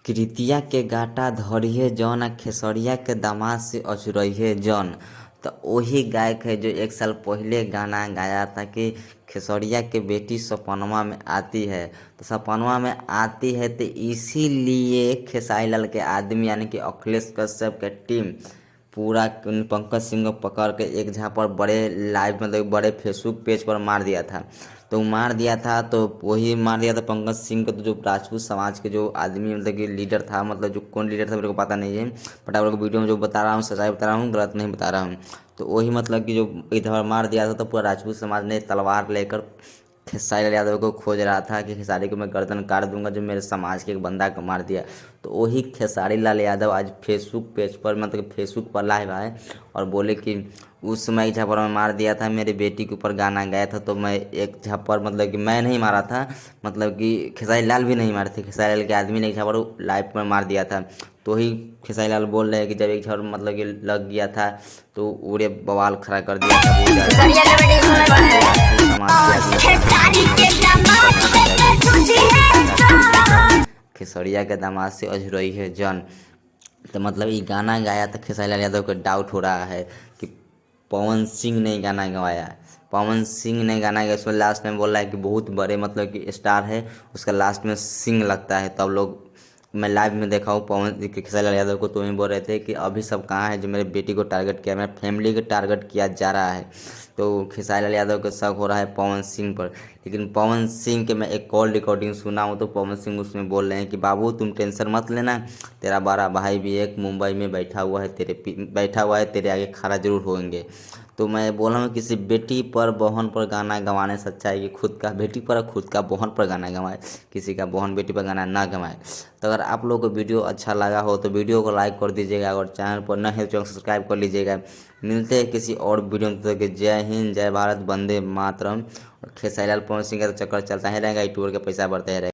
कृतिया के गाटा धरिहे जौन आ खेसरिया के दामाद से अछुरइहे जौन। तो वही गायक है जो 1 साल पहले गाना गाया था कि खेसरिया के बेटी सपनवा में आती है। तो सपनवा में आती है तो इसीलिए खेसारी लाल के आदमी यानी कि अखिलेश कश्यप के टीम पूरा पंकज सिंह को पकड़ के एक झापड़ बड़े लाइव मतलब बड़े फेसबुक पेज पर मार दिया था। तो मार दिया था तो वही मार दिया था पंकज सिंह को। तो जो राजपूत समाज के जो आदमी मतलब कि लीडर था, मतलब जो कौन लीडर था मेरे को पता नहीं है, बट आप लोग को वीडियो में जो बता रहा हूँ सच्चाई बता रहा हूँ, गलत नहीं बता रहा हूँ। तो वही मतलब कि जो इधर मार दिया था तो पूरा राजपूत समाज ने तलवार लेकर खेसारी लाल यादव को खोज रहा था कि खेसारी को मैं गर्दन काट दूंगा जो मेरे समाज के एक बंदा को मार दिया। तो वही खेसारी लाल यादव आज फेसबुक पेज पर मतलब फेसबुक पर लाइव आए और बोले कि उस समय एक झापड़ में मार दिया था, मेरी बेटी के ऊपर गाना गाया था तो मैं एक झापड़ मतलब कि मैं नहीं मारा था, मतलब कि खेसारी लाल भी नहीं मारे थे, खेसारी लाल के आदमी ने एक झापड़ लाइव में मार दिया था। तो ही खेसारी लाल बोल रहे हैं कि जब एक झापड़ मतलब कि लग गया था तो पूरे बवाल खड़ा कर दिया था बहुत ज़्यादा। खेसरिया के दामाद से अझुरई है जन। तो मतलब ये गाना गाया था खेसारी लाल यादव को डाउट हो रहा है कि पवन सिंह ने गाना गवाया है। पवन सिंह ने गाना गाया, उसमें लास्ट में बोल रहा है कि बहुत बड़े मतलब कि स्टार है, उसका लास्ट में सिंह लगता है। तब लोग मैं लाइव में देखा हूँ पवन खेसारी लाल यादव को, तो वहीं बोल रहे थे कि अभी सब कहाँ है जो मेरे बेटी को टारगेट किया, मेरे फैमिली को टारगेट किया जा रहा है। तो खेसारी लाल यादव को शक हो रहा है पवन सिंह पर। लेकिन पवन सिंह के मैं एक कॉल रिकॉर्डिंग सुना हूँ तो पवन सिंह उसमें बोल रहे हैं कि बाबू तुम टेंशन मत लेना, तेरा बड़ा भाई भी एक मुंबई में बैठा हुआ है, तेरे आगे खड़ा जरूर होंगे। तो मैं बोल रहा हूँ किसी बेटी पर बहन पर गाना गंवाने से अच्छा है कि खुद का बेटी पर खुद का बहन पर गाना गंवाए, किसी का बहन बेटी पर गाना ना गंवाए। तो अगर आप लोगों को वीडियो अच्छा लगा हो तो वीडियो को लाइक कर दीजिएगा और चैनल पर न है तो चैनल सब्सक्राइब कर लीजिएगा। मिलते हैं किसी और वीडियो में, तक जय हिंद जय भारत वंदे मातरम। और खेसारी लाल पवन सिंह का तो चक्कर चलता ही रहेगा, यूट्यूबर का पैसा बढ़ता ही रहेगा।